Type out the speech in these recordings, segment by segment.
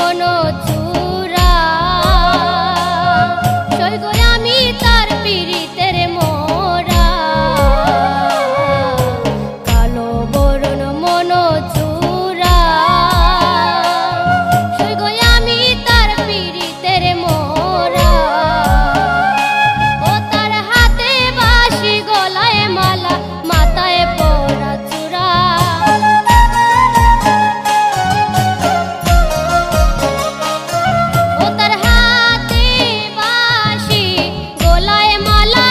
কোনো চূড়া, সই গো আমি তার পীড়িতের মোরা। কালো বরণ মন চূড়া, সই গো আমি তার পীড়িতের মোরা। ও তার হাতে বাঁশি, গলায় মালা, মাথায় পরা চূড়া। ও তার হাতে বাঁশি, গলায় মালা,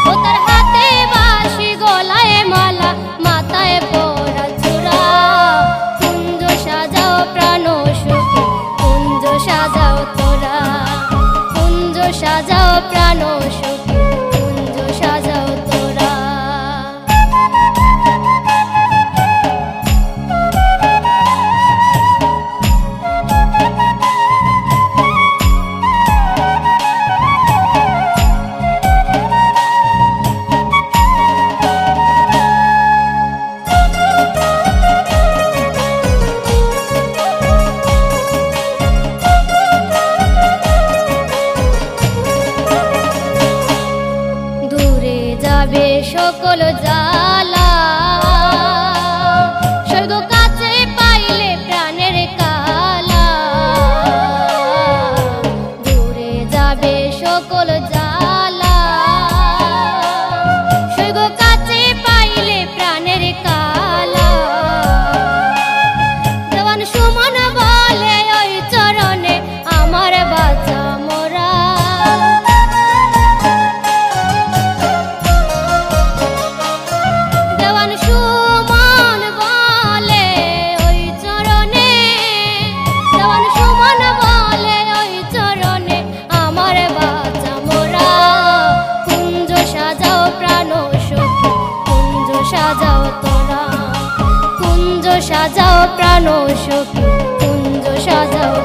ও তার হাতে বাঁশি, গলায় মালা, মাথায় পরা চূড়া। কুঞ্জ সাজাও প্রাণ সুখে, কুঞ্জ সাজাও তোরা, কুঞ্জ সাজাও প্রাণ সুখে, কুঞ্জ সাজাও তোরা। দূরে যাবে সকল জ্বালা, স্বর্গ কাছে পাইলে প্রাণের কালা। দূরে যাবে সকল জ্বালা, স্বর্গ কাছে পাইলে প্রাণের কালা। দেওয়ান সুমন বলে ওই চরণে আমার বাঁচা মোরা। দেওয়ান সুমন বলে ওই চরণে, দেওয়ান সুমন বলে ওই চরণে আমার বাঁচা মোরা। কুঞ্জ সাজাও প্রাণ সখী, কুঞ্জ সাজাও তোরা, কুঞ্জ সাজাও প্রাণ সখী, কুঞ্জ সাজাও।